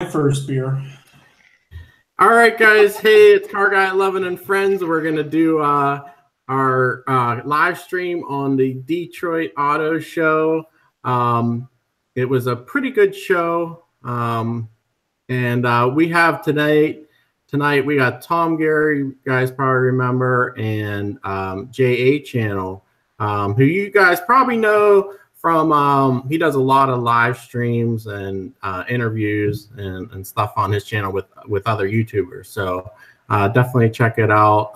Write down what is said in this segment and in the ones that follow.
first beer. All right, guys. Hey, it's CarGuy11 and friends. We're going to do our live stream on the Detroit Auto Show. It was a pretty good show. And we have tonight we got Tom Gary, you guys probably remember, and JA Channel, who you guys probably know from, he does a lot of live streams and interviews and stuff on his channel with other YouTubers. So definitely check it out.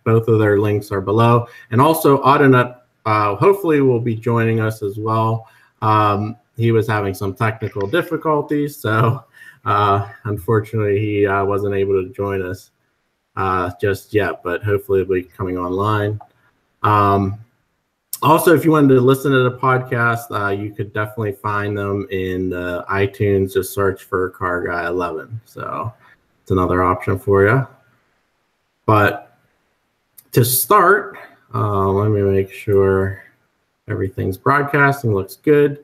Both of their links are below. And also Audinut hopefully will be joining us as well. He was having some technical difficulties, so unfortunately he wasn't able to join us just yet, but hopefully he'll be coming online. Also, if you wanted to listen to the podcast, you could definitely find them in iTunes. Just search for CarGuy11. So it's another option for you. But to start, let me make sure everything's broadcasting, looks good.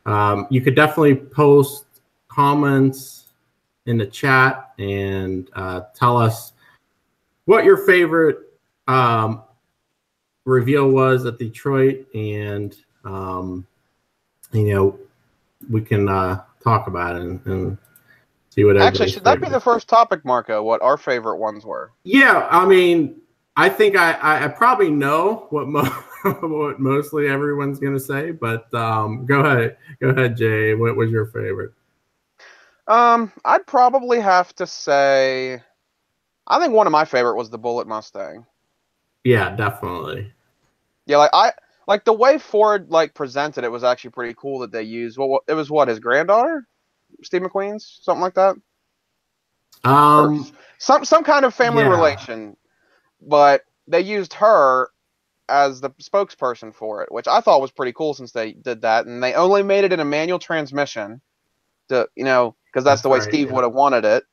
You could definitely post comments in the chat and tell us what your favorite reveal was at Detroit, and you know, we can talk about it and see what. Actually, should that be the first topic, Marco? What our favorite ones were? Yeah, I mean, I think I probably know what what mostly everyone's gonna say, but go ahead, Jay. What was your favorite? I'd probably have to say, I think one of my favorite was the Bullitt Mustang. Yeah, definitely. Yeah, like the way Ford presented it was actually pretty cool that they used. Well, it was what, his granddaughter, Steve McQueen's, something like that. Some kind of family relation, but they used her as the spokesperson for it, which I thought was pretty cool since they did that, and they only made it in a manual transmission, to because that's the way Steve would have wanted it.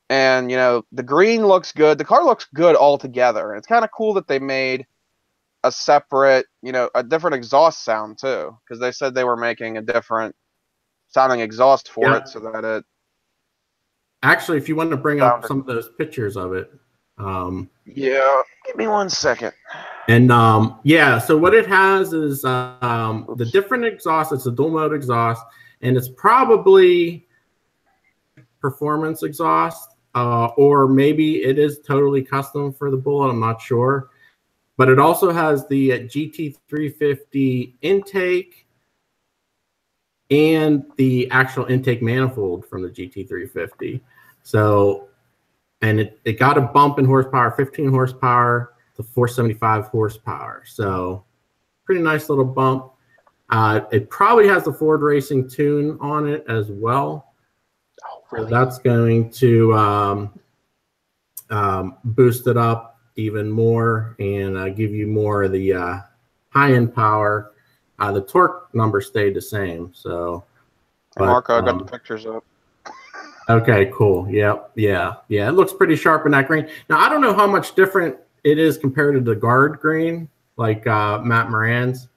And, the green looks good. The car looks good altogether. And it's kind of cool that they made a separate, a different exhaust sound, too. Because they said they were making a different sounding exhaust for it so that it... Actually, if you want to bring up some of those pictures of it. Yeah, give me 1 second. And, yeah, so what it has is the different exhaust. It's a dual mode exhaust. And it's probably performance exhaust. Or maybe it is totally custom for the Bullitt. I'm not sure. But it also has the GT350 intake and the actual intake manifold from the GT350. So, and it got a bump in horsepower, 15 horsepower to 475 horsepower. So, pretty nice little bump. It probably has the Ford Racing tune on it as well. So that's going to boost it up even more and give you more of the high-end power. The torque number stayed the same. So, Marco, I got the pictures up. Okay, cool. Yep, yeah. It looks pretty sharp in that green. Now I don't know how much different it is compared to the guard green, like Matt Moran's.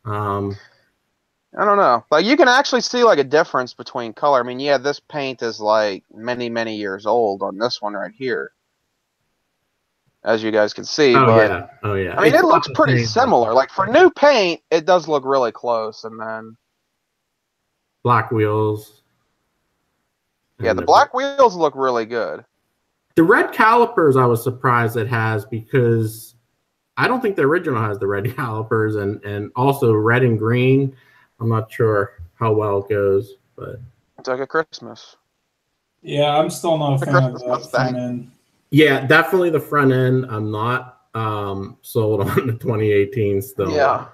I don't know. You can actually see a difference between color. I mean, yeah, this paint is many, many years old on this one right here, as you guys can see. Oh yeah. I mean, it looks pretty similar. For new paint, it does look really close. And then black wheels. Yeah, the black wheels look really good. The red calipers, I was surprised it has, because I don't think the original has the red calipers, and also red and green. I'm not sure how well it goes, but it's like a Christmas. Yeah, I'm still not a fan of the front end. Yeah, definitely the front end. I'm not sold on the 2018 still. Yeah,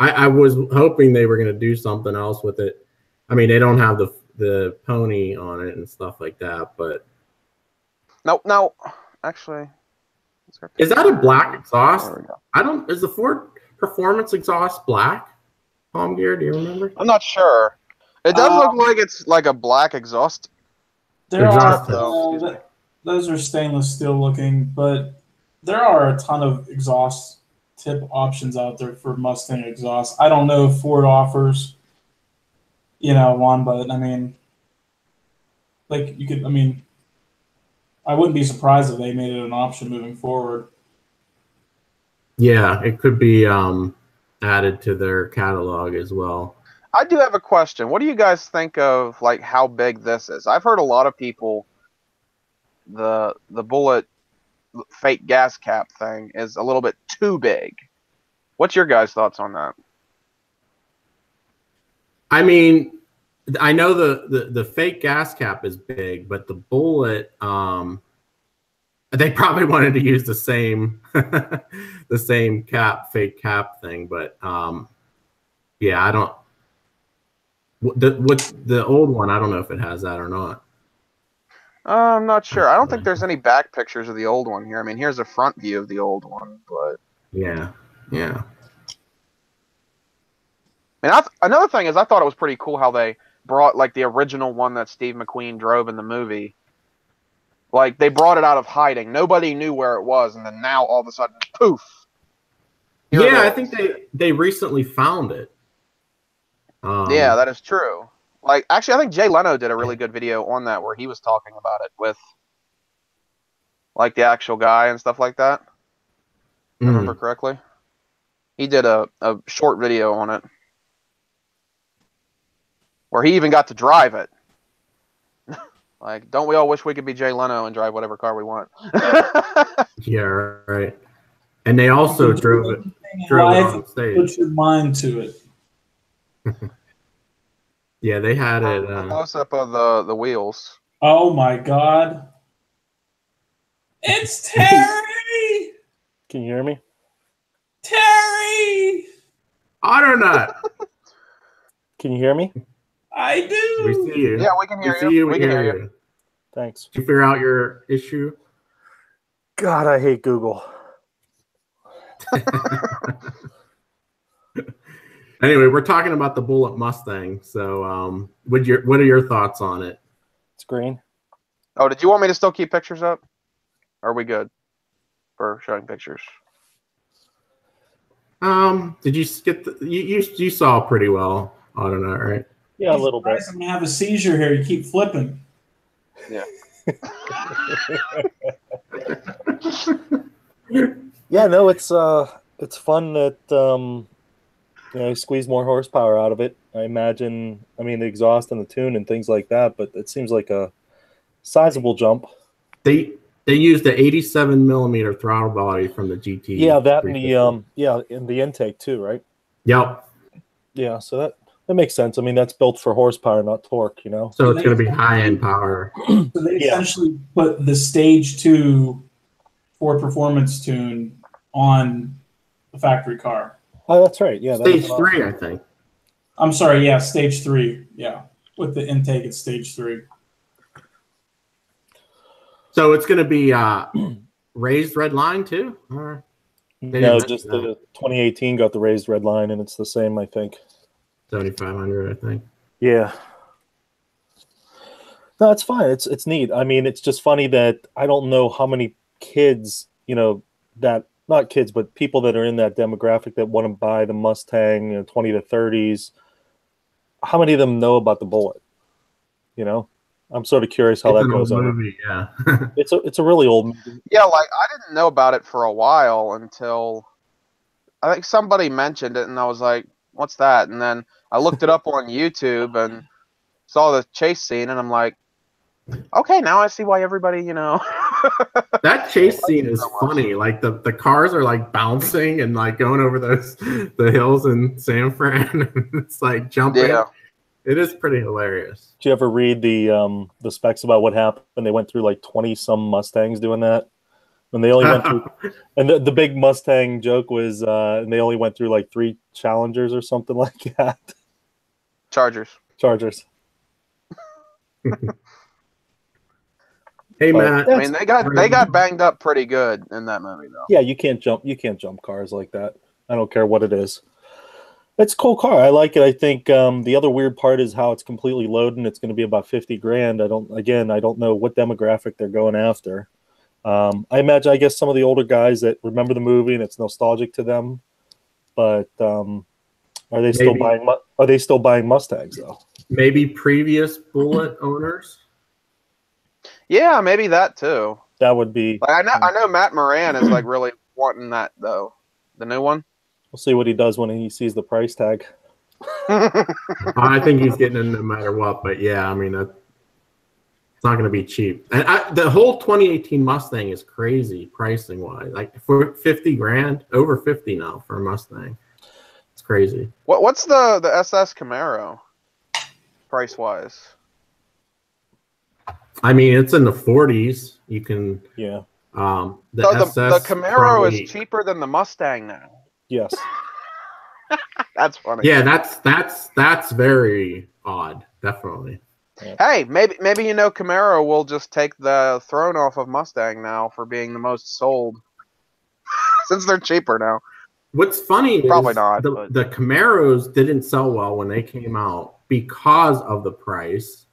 I was hoping they were going to do something else with it. I mean, they don't have the pony on it and stuff like that, but no, actually, is that a black exhaust? Is the Ford Performance exhaust black? Palm Gear, do you remember? I'm not sure. It does look like it's like a black exhaust. Those are stainless steel looking, but there are a ton of exhaust tip options out there for Mustang exhaust. I don't know if Ford offers, one, but I mean, like you could. I mean, I wouldn't be surprised if they made it an option moving forward. Yeah, it could be added to their catalog as well. I do have a question. What do you guys think of like how big this is? I've heard a lot of people the Bullitt fake gas cap thing is a little bit too big. What's your guys' thoughts on that? I mean, I know the fake gas cap is big, but the Bullitt, they probably wanted to use the same the same fake cap thing, but yeah, I don't. What the old one? I don't know if it has that or not. I'm not sure. I don't think there's any back pictures of the old one here. I mean, here's a front view of the old one, but yeah. And another thing is, I thought it was pretty cool how they brought like the original one that Steve McQueen drove in the movie. Like they brought it out of hiding. Nobody knew where it was, and then now all of a sudden, poof. Yeah, I think they recently found it. Yeah, that is true. Like, actually, I think Jay Leno did a really good video on that where he was talking about it with, like, the actual guy and stuff like that. If I remember correctly. He did a short video on it where he even got to drive it. Like, don't we all wish we could be Jay Leno and drive whatever car we want? Yeah, right. And they also drove it on stage. Put your mind to it. Yeah, they had it. Close up of the wheels. Oh my God! It's Terry. Can you hear me? Terry. Otternut. Can you hear me? I do. We see you. Yeah, we can hear you. See you. We can hear you. Thanks. Did you figure out your issue? God, I hate Google. Anyway, we're talking about the Bullitt Mustang. So, what are your thoughts on it? It's green. Oh, did you want me to still keep pictures up? Are we good for showing pictures? Did you get you saw pretty well? I don't know, right? Yeah, a little bit. I'm gonna have a seizure here. You keep flipping. Yeah. Yeah, no, it's fun that you squeeze more horsepower out of it. I imagine, I mean, the exhaust and the tune and things like that, but it seems like a sizable jump. They used the 87 millimeter throttle body from the GT. Yeah, that and in the intake too, right? Yep. Yeah, so that makes sense. I mean, that's built for horsepower, not torque, you know. So it's going to be high-end power. So they essentially put the Stage 2 Ford Performance tune on the factory car. Oh, that's right. Yeah, Stage 3, I think. I'm sorry. Yeah, Stage 3. Yeah, with the intake at Stage 3. So it's going to be raised red line too? Or no, just the 2018 got the raised red line, and it's the same, I think. 7,500, I think. Yeah. No, it's fine. It's neat. I mean, it's just funny that I don't know how many kids, that not kids, but people that are in that demographic that want to buy the Mustang, 20 to 30s. How many of them know about the Bullitt? I'm sort of curious how that goes on. Movie, yeah. It's a really old movie. Yeah, like I didn't know about it for a while until I think somebody mentioned it, and I was like, "What's that?" And then I looked it up on YouTube and saw the chase scene, and I'm like, "Okay, now I see why everybody, That chase scene is funny. Like the cars are like bouncing and like going over the hills in San Fran. It's like jumping. Yeah. It is pretty hilarious. Did you ever read the specs about what happened? They went through like 20-some Mustangs doing that. And they only went through, and the big Mustang joke was, and they only went through like 3 Challengers or something like that. Chargers. Hey, Matt. I mean, they got banged up pretty good in that movie, though. Yeah, you can't jump cars like that. I don't care what it is. It's a cool car. I like it. I think the other weird part is how it's completely loaded, and it's going to be about $50,000. I don't know what demographic they're going after. I guess some of the older guys that remember the movie and it's nostalgic to them. But are they still buying Mustangs though? Maybe previous Bullitt owners. Yeah, maybe that too. That would be. Like, I know Matt Moran is like really wanting that though. The new one. We'll see what he does when he sees the price tag. I think he's getting it no matter what. But yeah, I mean, it's not going to be cheap. And the whole 2018 Mustang is crazy pricing wise. Like for 50 grand, over 50 now for a Mustang. It's crazy. What's the SS Camaro price wise? I mean, it's in the 40s. You can Yeah. The So SS the Camaro probably, is cheaper than the Mustang now. Yes. That's funny. Yeah, that's very odd. Definitely. Hey, maybe Camaro will just take the throne off of Mustang now for being the most sold, since they're cheaper now. What's funny Probably is not, the Camaros didn't sell well when they came out because of the price,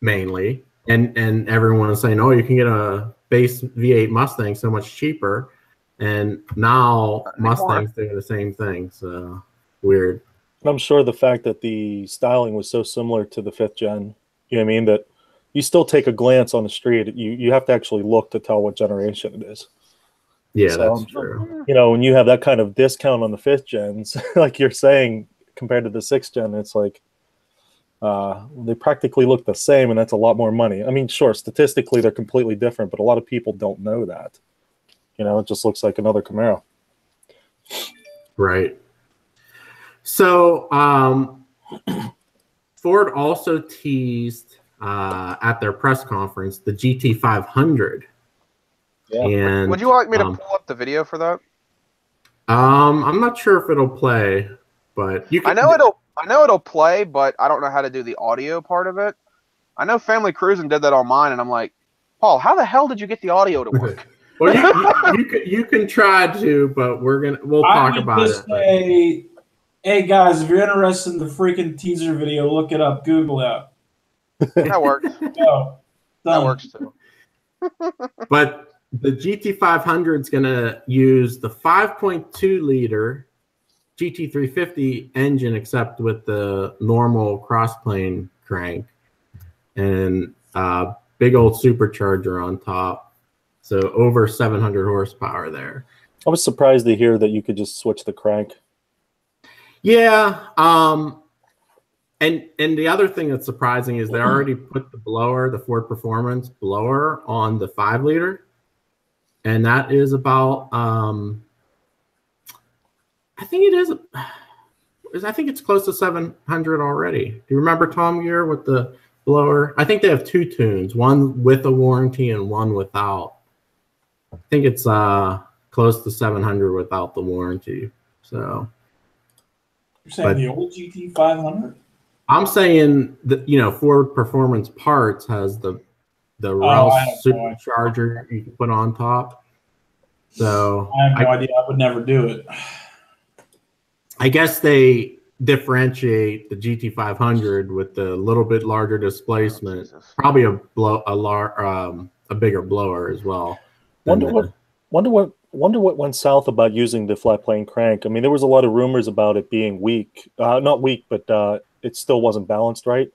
mainly, and everyone was saying, "Oh, you can get a base V8 Mustang so much cheaper," and now Mustang's doing the same thing. So weird. I'm sure the fact that the styling was so similar to the 5th gen, you know what I mean, that you still take a glance on the street. You have to actually look to tell what generation it is. Yeah, So, that's true. You know, when you have that kind of discount on the 5th gens, like you're saying, compared to the 6th gen, it's like they practically look the same, and that's a lot more money. I mean, sure, statistically they're completely different, but a lot of people don't know that. You know, it just looks like another Camaro. Right. So Ford also teased at their press conference the GT500. Yeah. And would you like me to pull up the video for that? I'm not sure if it'll play, but you can. I know it'll play, but I don't know how to do the audio part of it. I know Family Cruising did that on mine, and I'm like, Paul, how the hell did you get the audio to work? Well, you can try to, but we'll talk about it. Say, hey guys, if you're interested in the freaking teaser video, look it up, Google it. That works. Go. That works too. But the GT500 is going to use the 5.2 liter GT350 engine, except with the normal crossplane crank and big old supercharger on top. So over 700 horsepower there. I was surprised to hear that you could just switch the crank. Yeah. And the other thing that's surprising is they already put the blower, the Ford Performance blower, on the 5 liter. And that is about, I think it's close to 700 already. Do you remember Tom Gear with the blower? I think they have 2 tunes, one with a warranty and one without. I think it's close to 700 without the warranty. So you're saying the old GT500? I'm saying that Ford Performance Parts has the Rouse supercharger you can put on top. So I have no idea. I would never do it. I guess they differentiate the GT500 with the little bit larger displacement, probably a bigger blower as well. Wonder what went south about using the flat plane crank. I mean, there was a lot of rumors about it being weak. Not weak, but it still wasn't balanced right.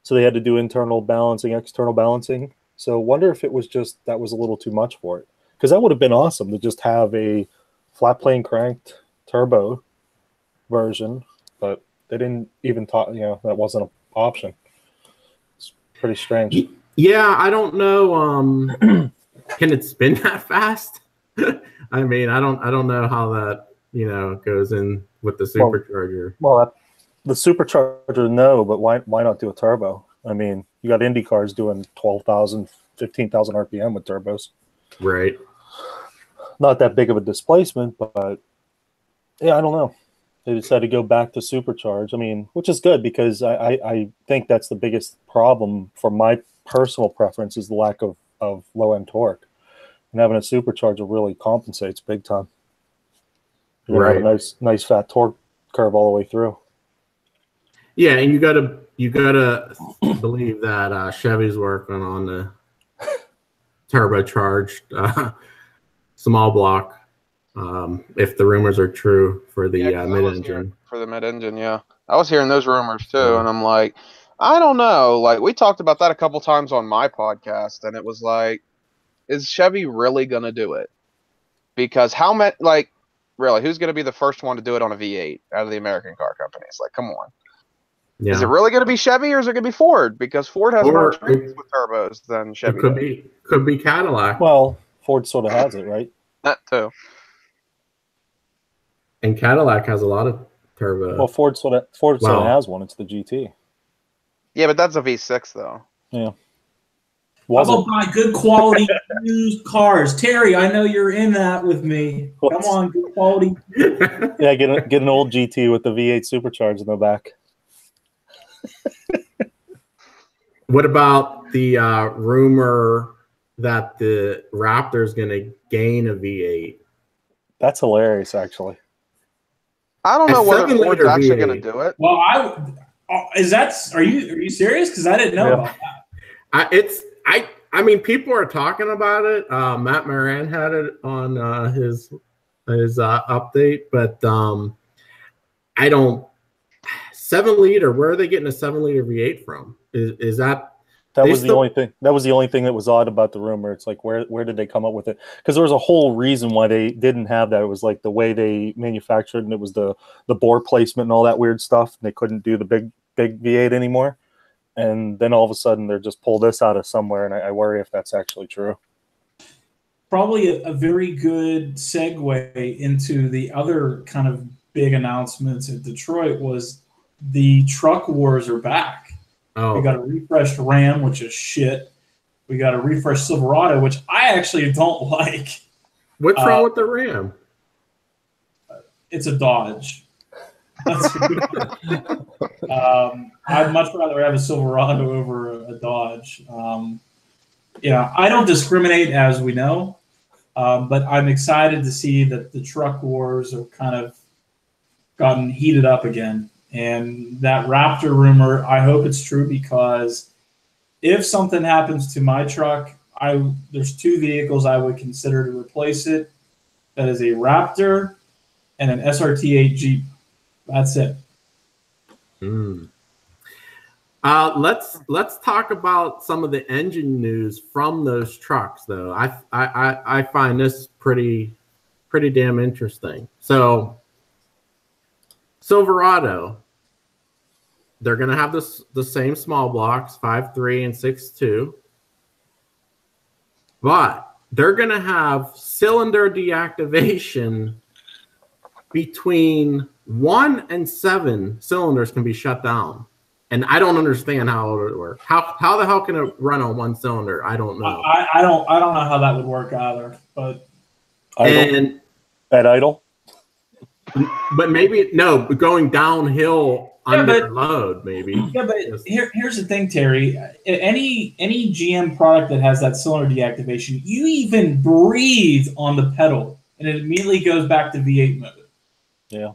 So they had to do internal balancing, external balancing. So wonder if it was just that was a little too much for it. Because that would have been awesome to just have a flat plane cranked turbo version, but they didn't even talk, that wasn't an option. It's pretty strange. Yeah, I don't know. Can it spin that fast? I mean, I don't know how that goes in with the supercharger. Well, the supercharger, no, but why not do a turbo? I mean, you got Indy cars doing 12,000, 15,000 RPM with turbos. Right. Not that big of a displacement, but yeah, I don't know. They decided to go back to supercharge. I mean, which is good because I think that's the biggest problem for my personal preference is the lack of low-end torque. And having a supercharger really compensates big time. You right. Have a nice fat torque curve all the way through. Yeah, and you gotta believe that Chevy's working on the turbocharged small block. If the rumors are true for the mid-engine. For the mid-engine, yeah. I was hearing those rumors too, and I'm like, I don't know. Like, we talked about that a couple times on my podcast, and it was like, is Chevy really going to do it? Because how many, like, really, who's going to be the first one to do it on a V8 out of the American car companies? Like, come on. Yeah. Is it really going to be Chevy or is it going to be Ford? Because Ford has more experience with turbos than Chevy. It could be Cadillac. Well, Ford sort of has it, right? That too. And Cadillac has a lot of turbo. Well, Ford sort of has one. It's the GT. Yeah, but that's a V6 though. Yeah. How about buy good quality used cars? Terry, I know you're in that with me. Come on, good quality. Yeah, get an old GT with the V8 supercharged in the back. What about the rumor that the Raptor is going to gain a V8? That's hilarious, actually. I don't know whether Ford's actually going to do it. Well, are you serious? Because I didn't know about that. I mean, people are talking about it. Matt Moran had it on his update, but I don't. 7-liter. Where are they getting a 7-liter V8 from? Is that? That was the only thing. That was the only thing that was odd about the rumor. It's like, where did they come up with it? Because there was a whole reason why they didn't have that. It was like the way they manufactured, and it was the bore placement and all that weird stuff. And they couldn't do the big V8 anymore. And then all of a sudden, they're just pull this out of somewhere, and I worry if that's actually true. Probably a very good segue into the other kind of big announcements in Detroit was the truck wars are back. Oh. We got a refreshed Ram, which is shit. We got a refreshed Silverado, which I actually don't like. What's wrong with the Ram? It's a Dodge. I'd much rather have a Silverado over a Dodge. I don't discriminate, as we know, but I'm excited to see that the truck wars have kind of gotten heated up again. And that Raptor rumor, I hope it's true, because if something happens to my truck, there's 2 vehicles I would consider to replace it. That is a Raptor and an SRT8 Jeep. That's it. Let's talk about some of the engine news from those trucks, though. I find this pretty damn interesting. So, Silverado, they're going to have the same small blocks, 5.3 and 6.2, but they're going to have cylinder deactivation between 1 and 7 cylinders can be shut down. And I don't understand how it would work. How the hell can it run on 1 cylinder? I don't know. I don't know how that would work either. But at idle. But maybe going downhill under load, maybe. Yeah, but here's the thing, Terry. Any GM product that has that cylinder deactivation, you even breathe on the pedal, and it immediately goes back to V8 mode. Yeah,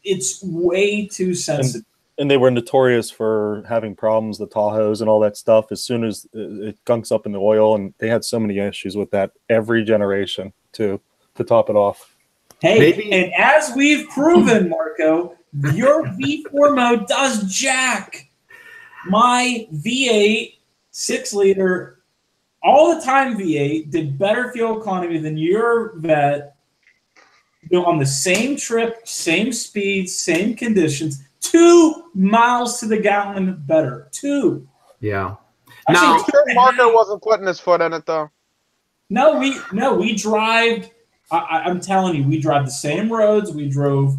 it's way too sensitive. And they were notorious for having problems, the Tahoes and all that stuff. As soon as it gunks up in the oil, and they had so many issues with that every generation to top it off. Hey, and as we've proven, Marco, your V4 mode does jack. My V8 6-liter, all the time V8 did better fuel economy than your Vet. On the same trip, same speed, same conditions, 2 miles to the gallon better. 2. Yeah. Now, Marco wasn't putting his foot in it though. No, we drive. I'm telling you, we drive the same roads. We drove,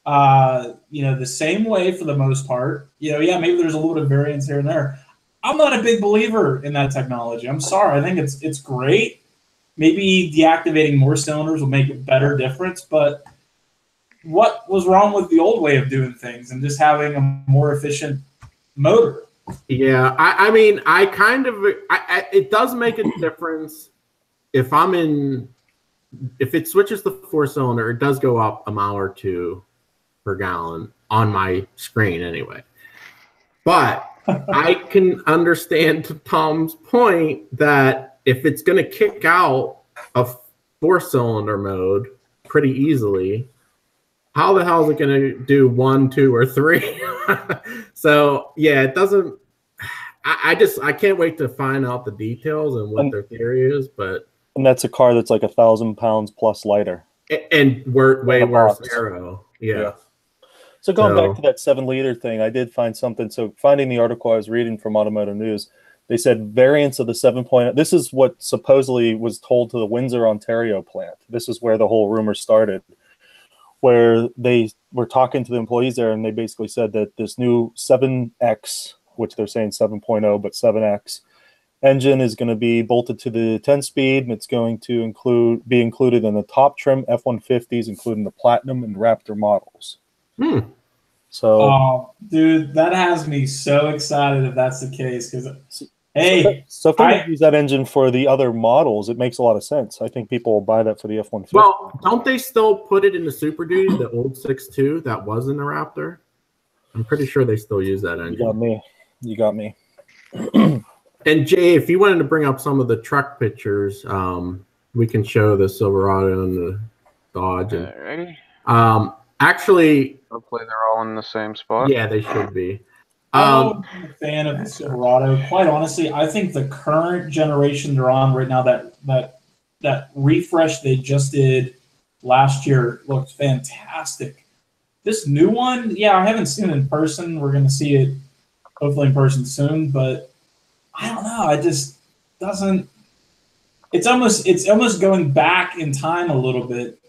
the same way for the most part. Maybe there's a little bit of variance here and there. I'm not a big believer in that technology. I'm sorry. I think it's great. Maybe deactivating more cylinders will make a better difference, but what was wrong with the old way of doing things and just having a more efficient motor? Yeah, I mean, it does make a difference if it switches the 4-cylinder, it does go up a mile or 2 per gallon on my screen anyway. But I can understand Tom's point that if it's going to kick out a 4-cylinder mode pretty easily, how the hell is it going to do 1, 2, or 3? So yeah, it doesn't. I can't wait to find out the details and what their theory is, but that's a car that's like 1,000 pounds plus lighter and way worse aero. Yeah. So going back to that 7-liter thing, I did find something. So finding the article I was reading from Automotive News, they said variants of the 7.0. This is what supposedly was told to the Windsor, Ontario plant. This is where the whole rumor started, where they were talking to the employees there, and they basically said that this new 7X, which they're saying 7.0, but 7X engine is going to be bolted to the 10-speed, and it's going to be included in the top trim F-150s, including the Platinum and Raptor models. So, dude, that has me so excited if that's the case. Because, hey, so if they're going to use that engine for the other models, it makes a lot of sense. I think people will buy that for the F-150. Well, don't they still put it in the Super Duty, the old 6.2 that was in the Raptor? I'm pretty sure they still use that engine. You got me. And Jay, if you wanted to bring up some of the truck pictures, we can show the Silverado and the Dodge. Ready? Actually, hopefully they're all in the same spot. Yeah, they should be. I'm a fan of the Silverado. Quite honestly, I think the current generation they're on right now, that refresh they just did last year, looked fantastic. This new one, yeah, I haven't seen it in person. We're going to see it hopefully in person soon, but I don't know. It just doesn't. It's almost going back in time a little bit.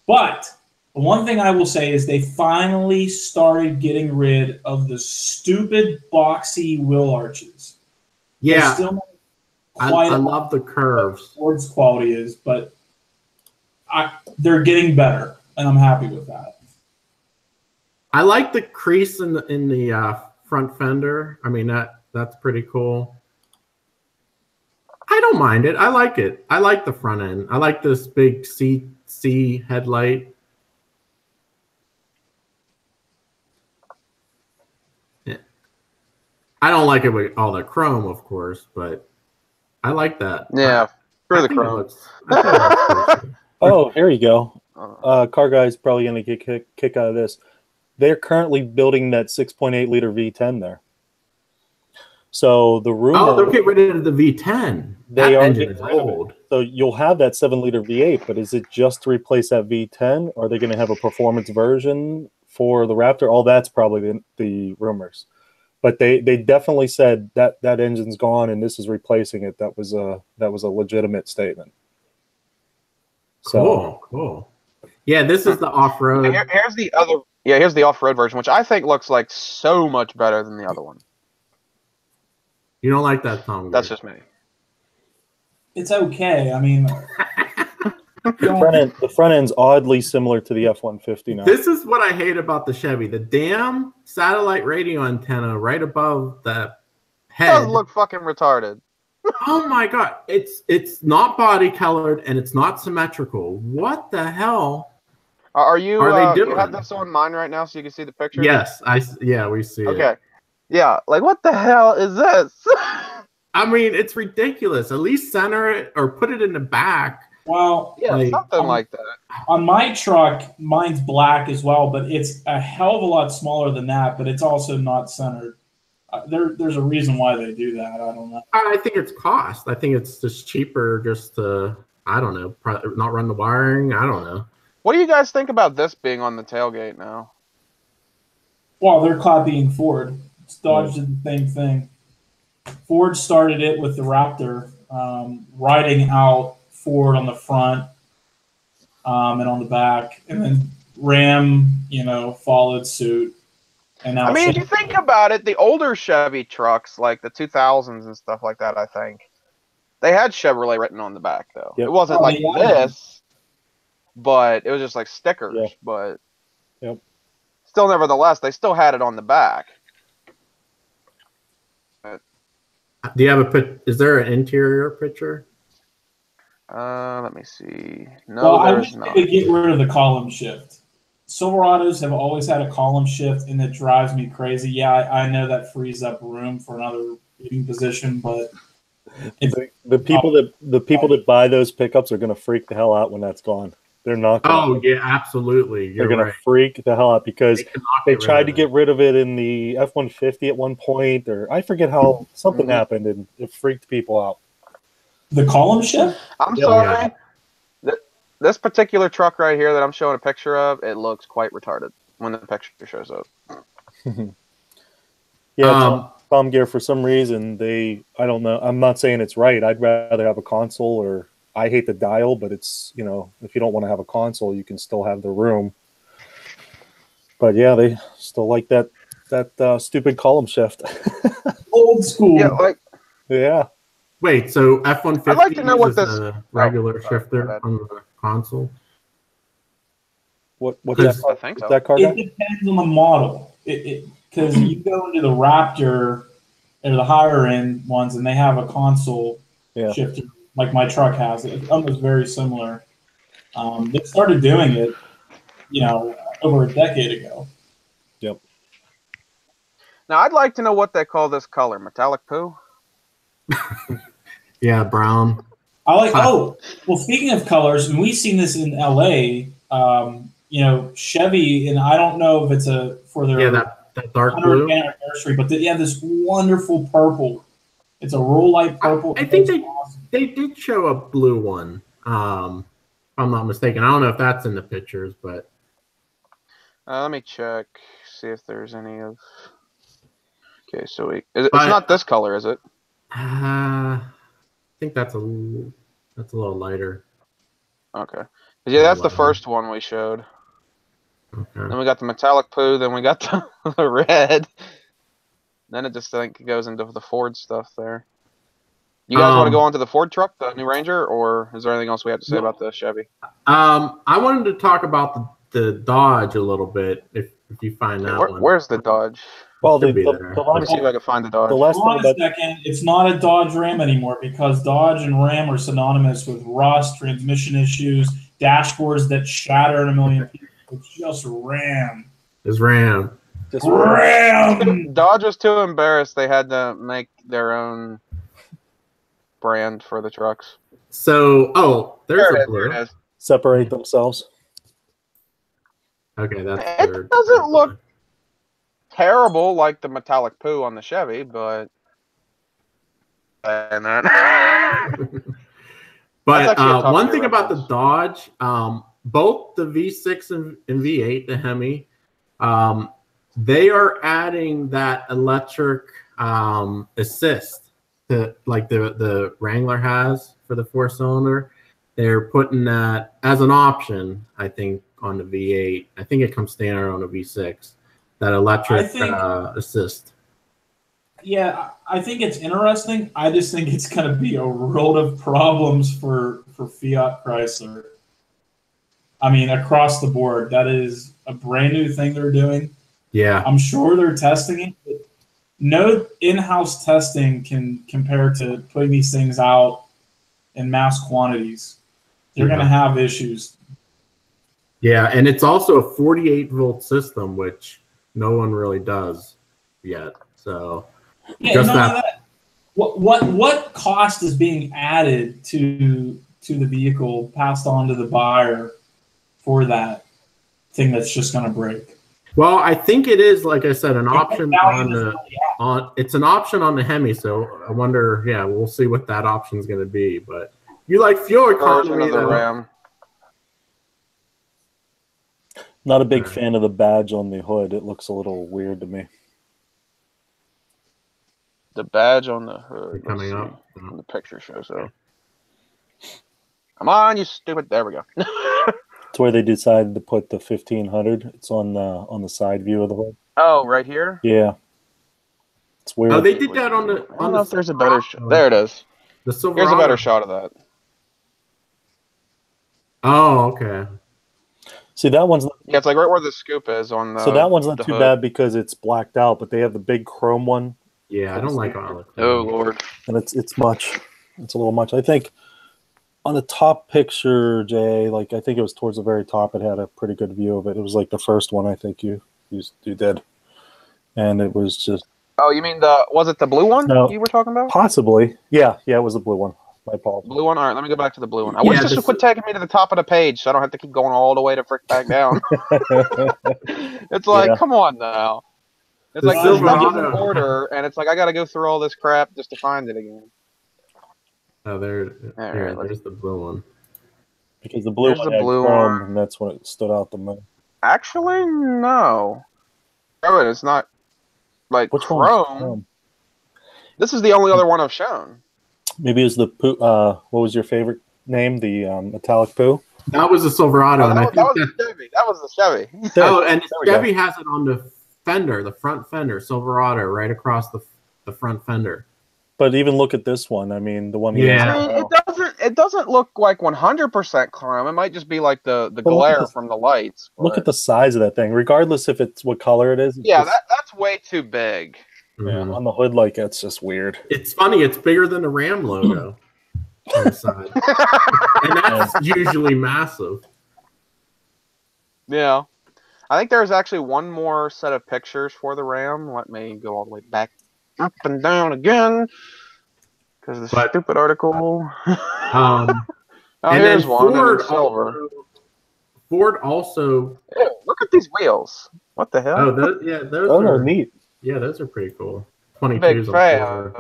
But the one thing I will say is they finally started getting rid of the stupid boxy wheel arches. Yeah, still I love the curves. Ford's quality is, but they're getting better, and I'm happy with that. I like the crease in the front fender. I mean that's pretty cool. I don't mind it. I like it. I like the front end. I like this big C headlight. Yeah. I don't like it with all the chrome, of course, but I like that. Yeah, for the chrome. Oh, here you go. Car Guy's probably going to get kick out of this. They're currently building that 6.8 liter V10 there. So the rumor. Oh, they'll get rid of the V10. That engine is old. So you'll have that 7-liter V8, but is it just to replace that V10? Or are they going to have a performance version for the Raptor? All that's probably the rumors. But they definitely said that engine's gone and this is replacing it. That was a legitimate statement. So cool. Yeah, this is the off-road. Here's the other. Yeah, here's the off-road version, which I think looks like so much better than the other one. You don't like that, Tom? That's just me. It's okay. I mean, the front end's oddly similar to the F-150 now. This is what I hate about the Chevy. The damn satellite radio antenna right above the head. It does look fucking retarded. Oh my god. It's not body colored and it's not symmetrical. What the hell? Are they doing? You have doing? this on mine right now so you can see the picture? Yes, we see it. Okay. Yeah, like what the hell is this? I mean, it's ridiculous. At least center it or put it in the back. Well, yeah, something like that. On my truck, mine's black as well, but it's a hell of a lot smaller than that, but it's also not centered. There's a reason why they do that. I don't know. I think it's cost. I think it's just cheaper just to, I don't know, not run the wiring. I don't know. What do you guys think about this being on the tailgate now? Well, they're copying Ford. Dodge did the same thing. Ford started it with the Raptor, riding out Ford on the front and on the back, and then Ram, followed suit. And now I mean, if you think about it, the older Chevy trucks, like the 2000s and stuff like that, I think they had Chevrolet written on the back, though. Yep. It wasn't like this, but it was just like stickers. Yeah. But yep. Still, nevertheless, they still had it on the back. Do you have is there an interior picture? Let me see. No, I there's wish not. they could get rid of the column shift. Silverados have always had a column shift, and it drives me crazy. Yeah, I know that frees up room for another seating position, but the people that buy those pickups are going to freak the hell out when that's gone. They're not Oh yeah, absolutely. You're they're gonna right. freak the hell out because they tried to get get rid of it in the F-150 at one point, or I forget how something happened, and it freaked people out. The column shift? I'm Yeah. sorry. This particular truck right here that I'm showing a picture of, it looks quite retarded when the picture shows up. Yeah, Tom Gear, for some reason, I don't know. I'm not saying it's right. I'd rather have a console, or I hate the dial, but it's, you know, if you don't want to have a console, you can still have the room. But yeah, they still like that stupid column shift. Old school. Yeah, like Yeah. Wait, so F-150 I'd like to know what uses this a regular sorry, shifter go ahead. on the console? What's Because- that? I think so. Is that car It guy? depends on the model. Because you go into the Raptor or the higher end ones, and they have a console Yeah. shifter, like my truck has. It's almost very similar. They started doing it, over a decade ago. Yep. Now I'd like to know what they call this color, metallic poo. Yeah, brown. I like. Oh, well. Speaking of colors, and we've seen this in LA. Chevy, and I don't know if it's for their That dark 100th blue. anniversary, but they have this wonderful purple. It's a roll light purple. I think awesome. they did show a blue one. If I'm not mistaken. I don't know if that's in the pictures, but Let me check, see if there's any of. Okay, so it's not this color, is it? I think that's a little lighter. Okay. Yeah, that's the first one we showed. Okay. Then we got the metallic poo. Then we got the red. Then it just goes into the Ford stuff there. You guys want to go on to the Ford truck, the new Ranger, or is there anything else we have to say about the Chevy? I wanted to talk about the Dodge a little bit. If you find that one. Where's the Dodge? Well, Should be the there. Let me see if I can find the Dodge. The last Hold thing on a second. It's not a Dodge Ram anymore because Dodge and Ram are synonymous with rust, transmission issues, dashboards that shatter in a million pieces. It's just Ram. It's Ram. just Ram! Dodge was too embarrassed. They had to make their own brand for the trucks. So, there's a blue. There it is. separate themselves. Okay, that's It third. doesn't look terrible like the metallic poo on the Chevy, but and that. But That's actually a top one tier thing about the reference. Dodge, both the V6 and V8, the Hemi, they are adding that electric assist to like the Wrangler has for the 4-cylinder. They're putting that as an option, I think, on the V8. I think it comes standard on the V6. That electric assist. Yeah, I think it's interesting. I just think it's going to be a world of problems for Fiat Chrysler. I mean, across the board, that is a brand new thing they're doing. Yeah. I'm sure they're testing it. But no in-house testing can compare to putting these things out in mass quantities. They're going to have issues. Yeah, and it's also a 48-volt system, which no one really does yet. So Yeah, just none that. of that. What cost is being added to the vehicle passed on to the buyer for that thing that's just going to break? Well, I think it is, like I said, an option Value it's an option on the Hemi. So I wonder. Yeah, we'll see what that option is going to be. But you like fuel Version economy, of the though. Ram. Not a big fan of the badge on the hood. It looks a little weird to me. The badge on the hood. Coming Let's up. see when the picture shows up. Come on, you stupid! There we go. It's where they decided to put the 1500. It's on the side view of the hood. Oh, right here. Yeah, it's weird. Oh, they did that on the. I don't know if there's a better shot. There it is. The Silverado. Here's a better shot of that. Oh, okay. See, that one's Yeah, it's like right where the scoop is on the. so that one's not the too hood. bad because it's blacked out, but they have the big chrome one, Yeah, I don't like all of Oh Lord. and it's a little much. I think on the top picture, Jay, like I think it was towards the very top, it had a pretty good view of it. It was like the first one I think you did, and it was just Oh, you mean was it the blue one No. you were talking about? possibly, yeah, it was the blue one. My apologies. Blue one? All right, let me go back to the blue one. I wish this would quit taking me to the top of the page so I don't have to keep going all the way to frick back down. It's like, come on now. It's like this number's in order, and it's like I got to go through all this crap just to find it again. Oh, there's the blue one. Because the blue one had chrome, and that's when it stood out the most. Actually, no. Oh, it's not like Which chrome. This is the only other one I've shown. Maybe it was the poo. What was your favorite name? The metallic poo. That was the Silverado. Oh, that was the Chevy. That was the Chevy. Oh, and Chevy has it on the fender, the front fender. Silverado, right across the front fender. But even look at this one. I mean, the one. Yeah. It doesn't look like 100% chrome. It might just be like the glare from the lights. But... Look at the size of that thing, regardless if it's what color it is. Yeah, that's way too big. Yeah, on the hood, like it's just weird. It's funny. It's bigger than the Ram logo on the side, and that's usually massive. Yeah, I think there's actually one more set of pictures for the Ram. Let me go all the way back up and down again because of the stupid article. Here's one in silver. Ford also. Ew, look at these wheels. What the hell? Oh, those are neat. Yeah, those are pretty cool. 22s. Big fan.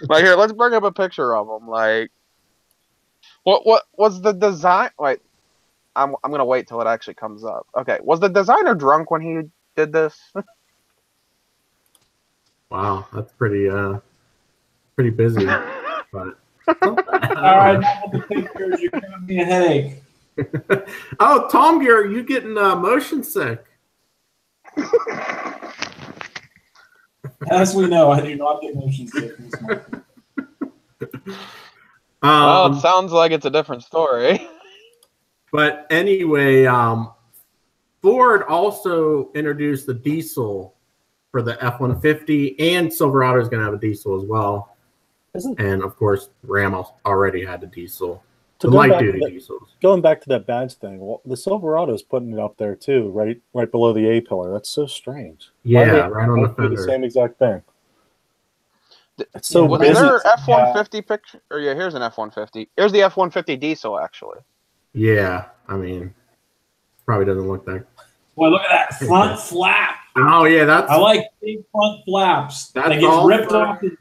Like here, let's bring up a picture of them. Like, what was the design? Wait, I'm gonna wait till it actually comes up. Okay, was the designer drunk when he did this? Wow, that's pretty busy. But all right, the pictures. You're giving me a headache. Oh, Tom Gear, you getting motion sick? As we know, I do not get motion sickness. Well, it sounds like it's a different story. But anyway, Ford also introduced the diesel for the F-150, and Silverado is going to have a diesel as well. And of course, Ram already had the diesel. The light-duty diesels. Going back to that badge thing, well, the Silverado's putting it up there too, right below the A-pillar. That's so strange. Yeah, right on the fender. The same exact thing. It's so busy. Was there F-150 picture? Or yeah, here's an F-150. Here's the F-150 diesel, actually. Yeah, I mean, probably doesn't look that. Boy, look at that front flap. Oh yeah, I like big front flaps. That gets ripped off in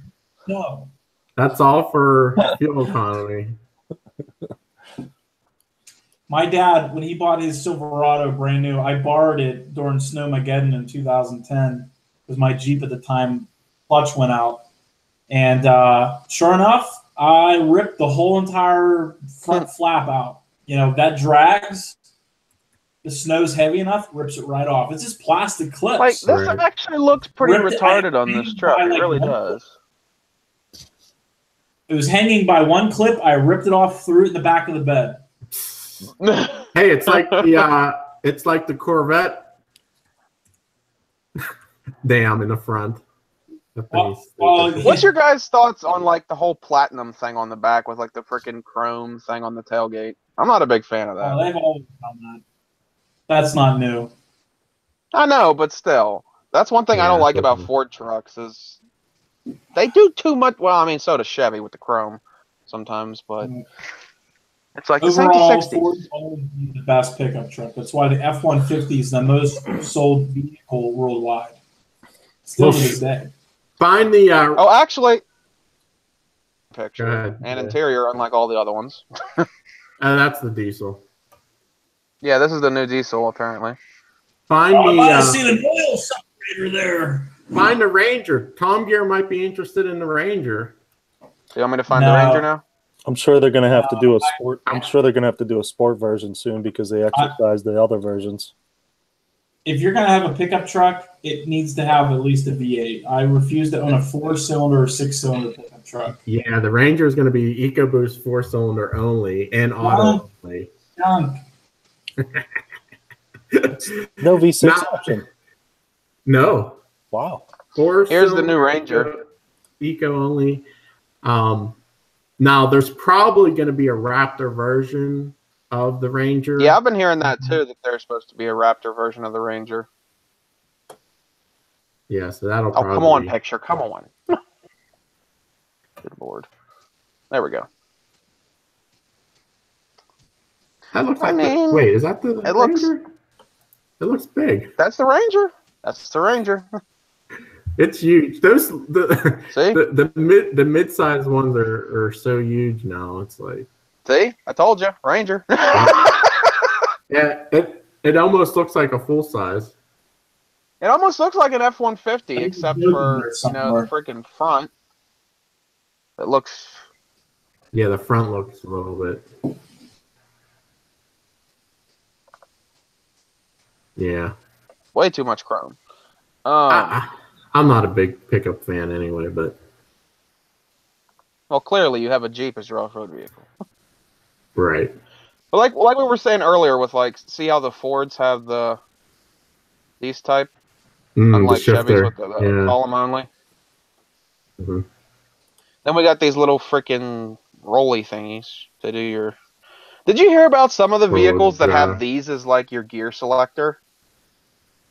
snow. That's all for fuel economy. My dad, when he bought his Silverado brand new, I borrowed it during Snowmageddon in 2010 because my Jeep at the time clutch went out. And sure enough, I ripped the whole entire front flap out. You know, that drags. The snow's heavy enough, rips it right off. It's just plastic clips. Like, this actually looks pretty retarded on this truck. It really does. It was hanging by one clip. I ripped it off, threw it in the back of the bed. Hey, it's like the Corvette dam in the front. What's your guys' thoughts on like the whole platinum thing on the back with like the freaking chrome thing on the tailgate? I'm not a big fan of that. They've always done that. That's not new. I know, but still, that's one thing I don't like about Ford trucks is they do too much. Well, I mean, so does Chevy with the chrome sometimes, but it's like overall, the Ford's always been the best pickup truck. That's why the F-150 is the most sold vehicle worldwide. Still to this day. Find the oh, actually, picture and interior, unlike all the other ones. That's the diesel. Yeah, this is the new diesel, apparently. Find I see an oil separator there. Find the Ranger. Tom Gear might be interested in the Ranger. You want me to find the Ranger now? I'm sure they're going to have to do a sport. I'm sure they're going to have to do a sport version soon because they exercise the other versions. If you're going to have a pickup truck, it needs to have at least a V8. I refuse to own a 4-cylinder or 6-cylinder pickup truck. Yeah, the Ranger is going to be EcoBoost 4-cylinder only and auto only. Junk. No V6 option. No. Wow. Here's the new Ranger. Eco only. Now there's probably going to be a Raptor version of the Ranger. Yeah, I've been hearing that too, that there's supposed to be a Raptor version of the Ranger. Yeah, so that'll come on, picture. Come on. There we go. That looks I like mean, wait, is that the it looks- Ranger? It looks big. That's the Ranger. That's the Ranger. It's huge. Those the See? the mid-sized ones are so huge now. It's like, See? I told you, Ranger. yeah, it almost looks like a full size. It almost looks like an F-150, except for, Or you know, the freaking front. It looks... Yeah, the front looks a little bit. Yeah. way too much chrome. I'm not a big pickup fan anyway, but... Well, clearly you have a Jeep as your off-road vehicle. Right. But like we were saying earlier with, like, see how the Fords have these type? Unlike the Chevys shifter. with the column only. Mm-hmm. Then we got these little freaking rolly thingies to do your... Did you hear about some of the vehicles that have these as, like, your gear selector?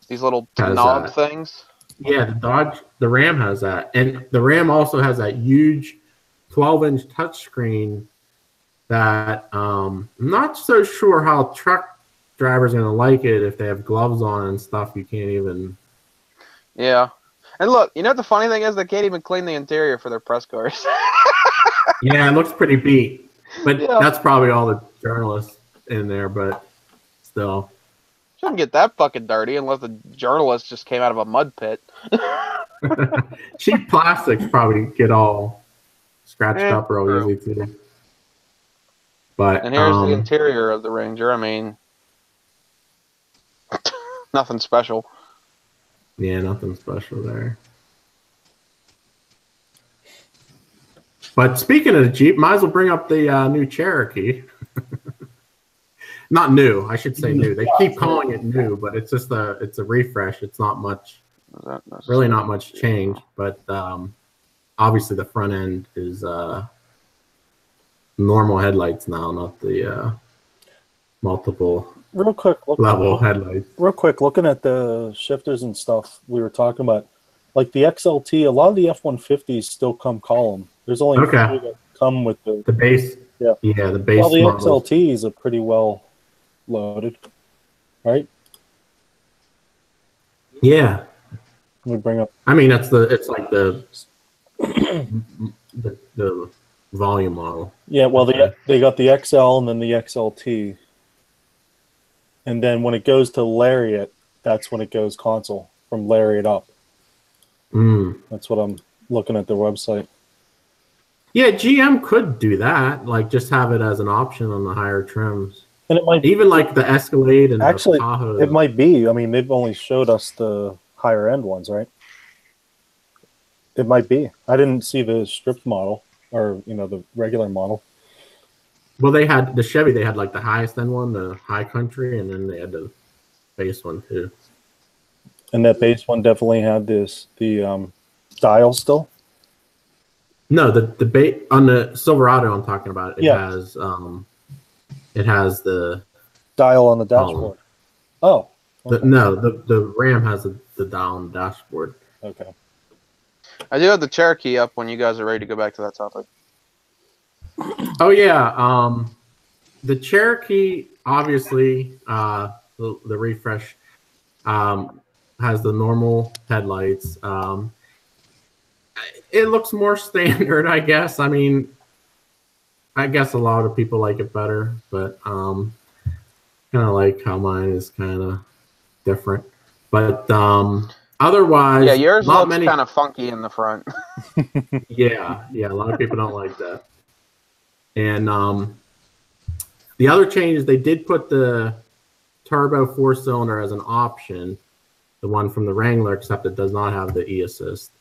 These little knob things? Yeah, the Ram has that. And the Ram also has that huge 12-inch touchscreen that I'm not so sure how truck drivers are going to like it if they have gloves on and stuff. You can't even... Yeah. And look, you know what the funny thing is? They can't even clean the interior for their press cars. Yeah, it looks pretty beat. But that's probably all the journalists in there, but still. Shouldn't get that fucking dirty unless the journalist just came out of a mud pit. Cheap plastics probably get all scratched up real easy too. But and here's the interior of the Ranger. I mean, nothing special. Yeah, nothing special there. But speaking of the Jeep, might as well bring up the new Cherokee. Not new, I should say new. They keep calling it new, but it's just it's a refresh. It's not much, really not much change. But obviously the front end is normal headlights now, not the multiple level headlights. Real quick, looking at the shifters and stuff we were talking about, like the XLT, a lot of the F-150s still come column. There's only a few that come with the base. Yeah, the base. Well, the XLTs are pretty well loaded, right? Yeah. Let me bring up. I mean, it's like the volume model. Yeah, well, they got the XL and then the XLT, and then when it goes to Lariat, that's when it goes console from Lariat up. That's what I'm looking at their website. Yeah, GM could do that, like just have it as an option on the higher trims. And it might even like the Escalade and actually the Tahoe. It might be. I mean, they've only showed us the higher end ones, right? It might be. I didn't see the stripped model or the regular model. Well, they had the Chevy. They had like the highest end one, the High Country, and then they had the base one too. And that base one definitely had the dial still. No, the base on the Silverado I'm talking about. It has the dial on the dashboard. Oh, okay. The Ram has the dial on the dashboard. Okay. I do have the Cherokee up when you guys are ready to go back to that topic. Oh yeah, the Cherokee obviously the refresh has the normal headlights. It looks more standard, I guess. I mean, I guess a lot of people like it better, but kind of like how mine is kind of different. But otherwise, yeah, yours looks kind of funky in the front. yeah, a lot of people don't like that. And the other change is they did put the turbo 4-cylinder as an option, the one from the Wrangler, except it does not have the e-assist.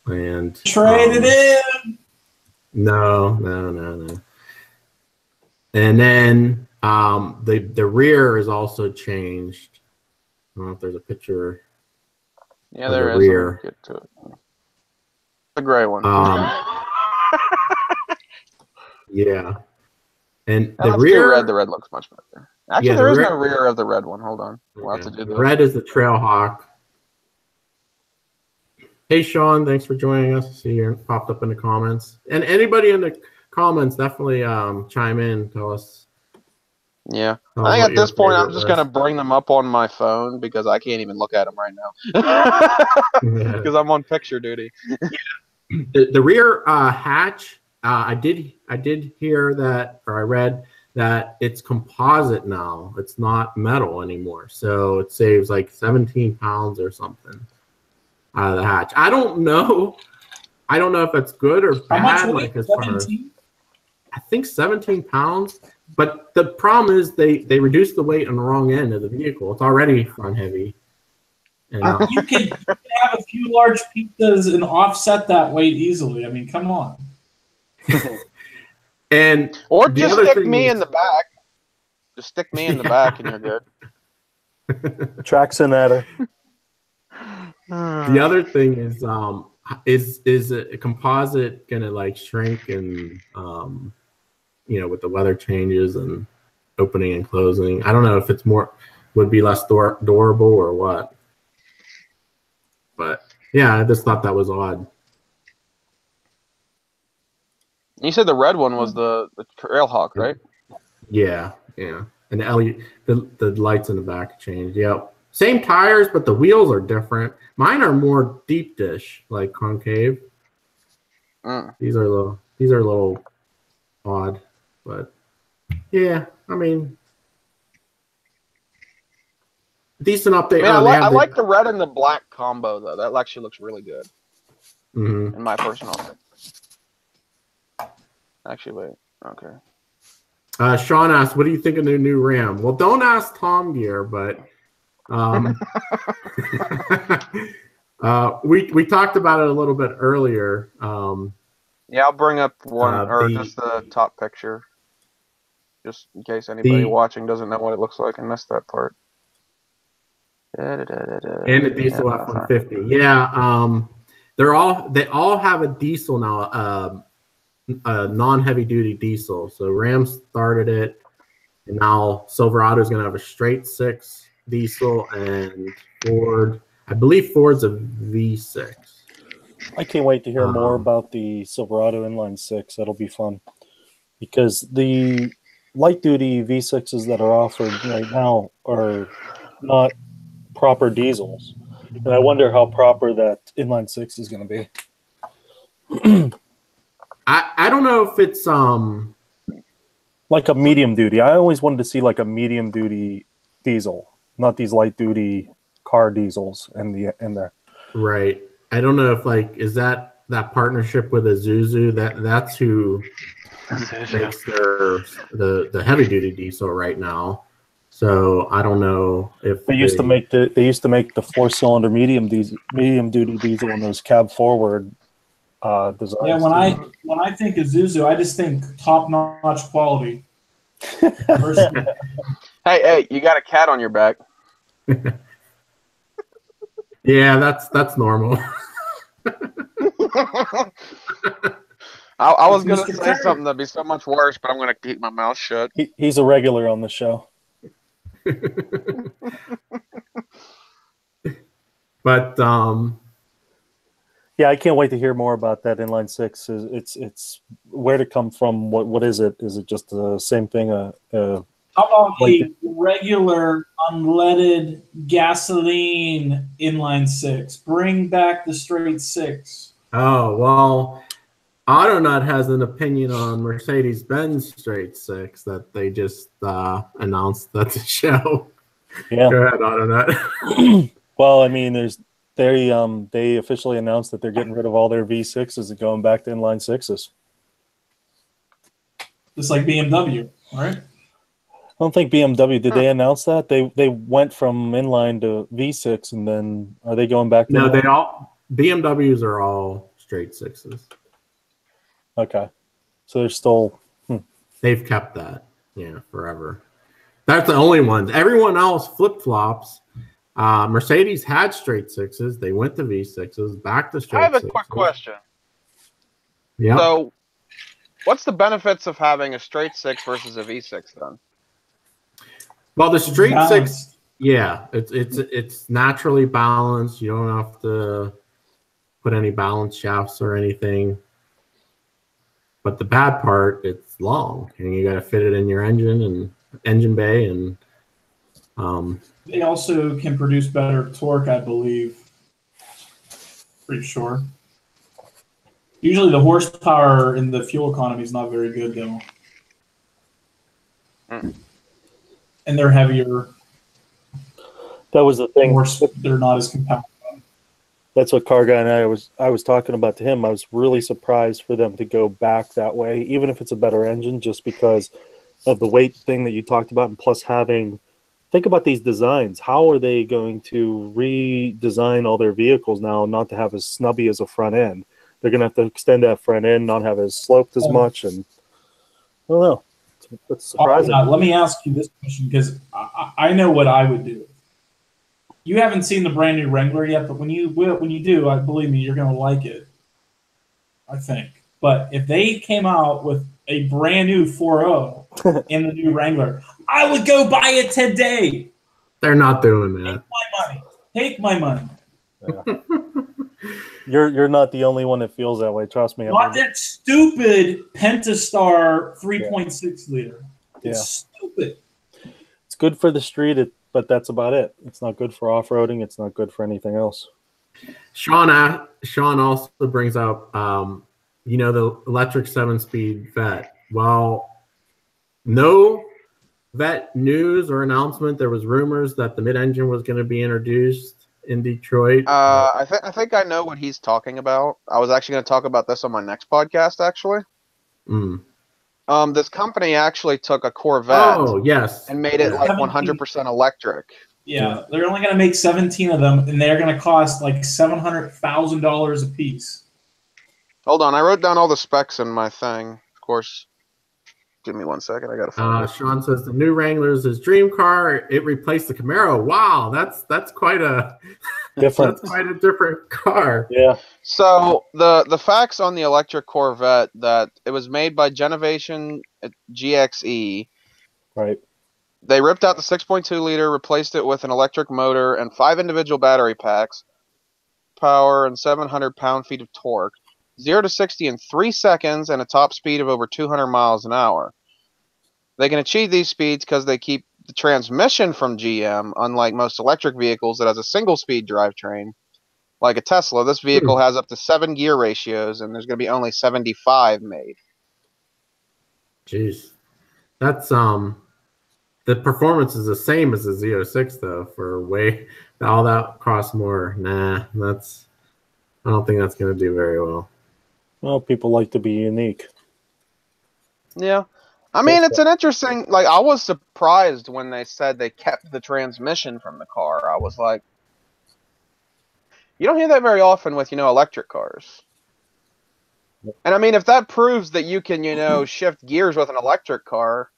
And trade it in. No. And then the rear is also changed. I don't know if there's a picture. Yeah, there is. Rear. Get to it. The gray one. Yeah. And the rear. The red looks much better. Actually, there is no rear of the red one. Hold on. We'll have to do this. Red is the Trailhawk. Hey, Sean, thanks for joining us. See you popped up in the comments. And anybody in the comments, definitely chime in. Tell us. Yeah. Tell I us think what at your this point, I'm favorite just was. going to bring them up on my phone because I can't even look at them right now. Because I'm on picture duty. The rear hatch, I did hear that, or I read that it's composite now. It's not metal anymore. So it saves like 17 pounds or something out of the hatch. I don't know if it's good or bad. How much like weight? as far as 17? I think 17 pounds. But the problem is they reduced the weight on the wrong end of the vehicle. It's already front heavy. And, You can have a few large pizzas and offset that weight easily. I mean, come on. and Or the just other stick thing me is- in the back. Just stick me in the back and you're good. Tracks in at her. The other thing is a composite gonna like shrink and with the weather changes and opening and closing? I don't know if it's would be less durable or what. But yeah, I just thought that was odd. You said the red one was the Trailhawk, right? Yeah. And the lights in the back changed. Yep. Same tires, but the wheels are different. Mine are more deep dish, like concave. These are a little odd, but yeah, I mean, decent update. Man, I like the red and the black combo though. That actually looks really good. In my personal opinion. Actually, wait. Okay. Sean asked, "What do you think of the new Ram?" Well, don't ask Tom Gear, but we talked about it a little bit earlier. Yeah, I'll bring up one just the top picture, just in case anybody watching doesn't know what it looks like and missed that part. And the diesel F-150. Yeah, they all have a diesel now, a non-heavy duty diesel. So Ram started it, and now Silverado is going to have a straight six diesel, and Ford, I believe Ford's a V6. I can't wait to hear more about the Silverado inline six. That'll be fun, because the light duty V6s that are offered right now are not proper diesels, and I wonder how proper that inline six is going to be. I don't know if it's like a medium duty. I always wanted to see like a medium duty diesel, not these light duty car diesels in there. Right. I don't know if is that partnership with Isuzu, that's who makes the heavy duty diesel right now. So I don't know if they used to make the 4-cylinder medium duty diesel in those cab forward designs. Yeah, when I think of Isuzu, I just think top-notch quality. Hey, you got a cat on your back. Yeah, that's normal. I was going to say something that'd be so much worse, but I'm going to keep my mouth shut. He's a regular on the show. But yeah, I can't wait to hear more about that inline six. It's where to come from? What is it? Is it just the same thing? How about a regular unleaded gasoline inline six? Bring back the straight six. Oh well, Autonut has an opinion on Mercedes-Benz straight six that they just announced at the show. Yeah. Go ahead, Autonut. Well, I mean, they officially announced that they're getting rid of all their V6s and going back to inline sixes. Just like BMW, right? I don't think BMW did. They announce that they went from inline to V6, and then are they going back to? No, BMWs are all straight sixes. Okay, so they're still. They've kept that, forever. That's the only ones. Everyone else flip flops. Mercedes had straight sixes. They went to V6s, back to straight sixes. I have a quick question. Yeah. So, what's the benefits of having a straight six versus a V6 then? Well, the straight six, it's naturally balanced. You don't have to put any balance shafts or anything. But the bad part, it's long, and you got to fit it in your engine and engine bay, and they also can produce better torque, I believe. Pretty sure. Usually, the horsepower and the fuel economy is not very good, though. And they're heavier. That was the thing. They're not as compact. That's what CarGuy and I was talking about to him. I was really surprised for them to go back that way, even if it's a better engine, just because of the weight thing that you talked about, and plus having, think about these designs. How are they going to redesign all their vehicles now not to have as snubby as a front end? They're going to have to extend that front end, not have it sloped as much, and I don't know. It's surprising. Let me ask you this question, because I know what I would do. You haven't seen the brand new Wrangler yet, but when you do, I believe me, you're going to like it. I think. But if they came out with a brand new 4.0 in the new Wrangler, I would go buy it today. They're not doing that. Take my money. Yeah. You're not the only one that feels that way. Trust me. Not that stupid Pentastar 3.6 liter. It's stupid. It's good for the street, but that's about it. It's not good for off-roading. It's not good for anything else. Sean also brings up, the electric 7-speed Vette. Well, no Vette news or announcement. There was rumors that the mid-engine was going to be introduced in Detroit. I think I know what he's talking about. I was actually going to talk about this on my next podcast, actually. This company actually took a Corvette and made it like 100% electric. Yeah, they're only going to make 17 of them, and they're going to cost like $700,000 a piece. Hold on, I wrote down all the specs in my thing. Of course, give me 1 second. I got to find it. Sean says the new Wrangler is his dream car. It replaced the Camaro. Wow, that's quite a different. That's quite a different car. Yeah. So the facts on the electric Corvette, that it was made by Genovation GXE. Right. They ripped out the 6.2 liter, replaced it with an electric motor and 5 individual battery packs, power and 700 pound-feet of torque, 0 to 60 in 3 seconds, and a top speed of over 200 miles an hour. They can achieve these speeds because they keep the transmission from GM, unlike most electric vehicles that has a single-speed drivetrain. Like a Tesla, this vehicle has up to 7 gear ratios, and there's going to be only 75 made. Jeez. That's, the performance is the same as the Z06, though, for all that costs more. Nah, I don't think that's going to do very well. Well, people like to be unique. Yeah. I mean, it's an interesting, like, I was surprised when they said they kept the transmission from the car. I was like, you don't hear that very often with, electric cars. And I mean, if that proves that you can, shift gears with an electric car,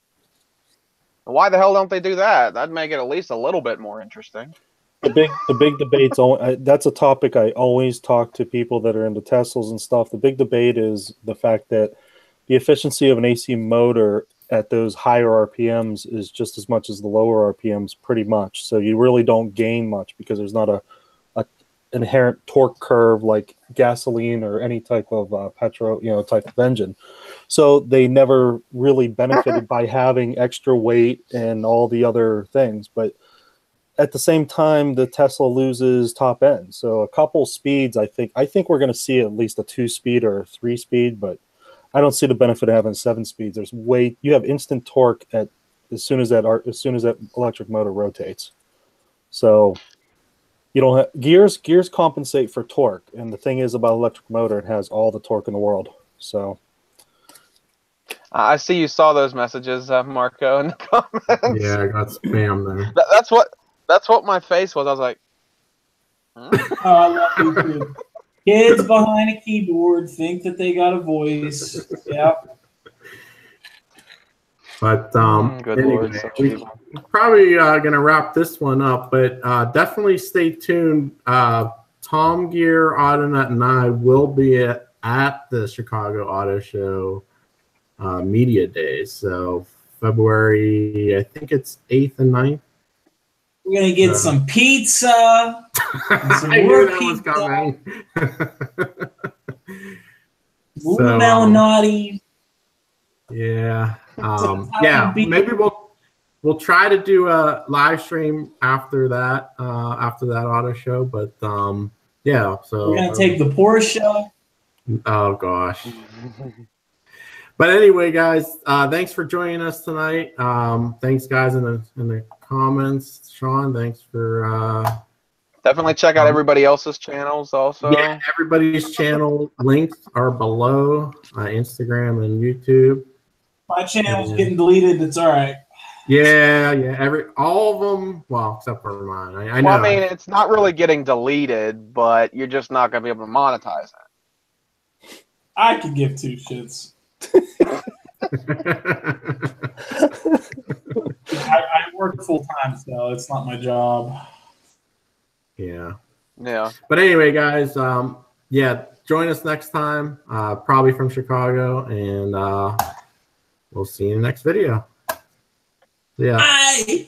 why the hell don't they do that? That'd make it at least a little bit more interesting. The big debate's that's a topic I always talk to people that are into Teslas and stuff. The big debate is the fact that the efficiency of an AC motor at those higher RPMs is just as much as the lower RPMs, pretty much. So you really don't gain much because there's not a inherent torque curve like gasoline or any type of petrol, type of engine. So they never really benefited by having extra weight and all the other things. But at the same time, the Tesla loses top end. So a couple speeds, I think we're going to see at least a 2-speed or a 3-speed, but I don't see the benefit of having 7 speeds. You have instant torque as soon as that electric motor rotates. So you don't have gears compensate for torque, and the thing is about electric motor, it has all the torque in the world. So I see you saw those messages, Marco, in the comments. Yeah, I got spam there. That's what my face was. I was like, Oh, I love these kids. Kids behind a keyboard think that they got a voice. Yeah. But good anyway, Lord, we're probably going to wrap this one up, but definitely stay tuned. Tom Gear, Autonut, and I will be at the Chicago Auto Show Media Days. So February, I think it's 8th and 9th. We're gonna get some pizza. Some I more knew that was coming. Malinotti. Yeah. Yeah. Maybe we'll try to do a live stream after that auto show. But yeah. So we're gonna take the Porsche. Oh gosh. But anyway, guys, thanks for joining us tonight. Thanks, guys, in the comments. Sean, thanks for definitely check out everybody else's channels also. Yeah, everybody's channel links are below, Instagram and YouTube. My channel's getting deleted. It's all right. Yeah. All of them. Well, except for mine. I know. Well, I mean, it's not really getting deleted, but you're just not going to be able to monetize it. I could give two shits. I work full time, so it's not my job. Yeah. But anyway, guys, yeah, join us next time, probably from Chicago, and we'll see you in the next video. Yeah. Bye.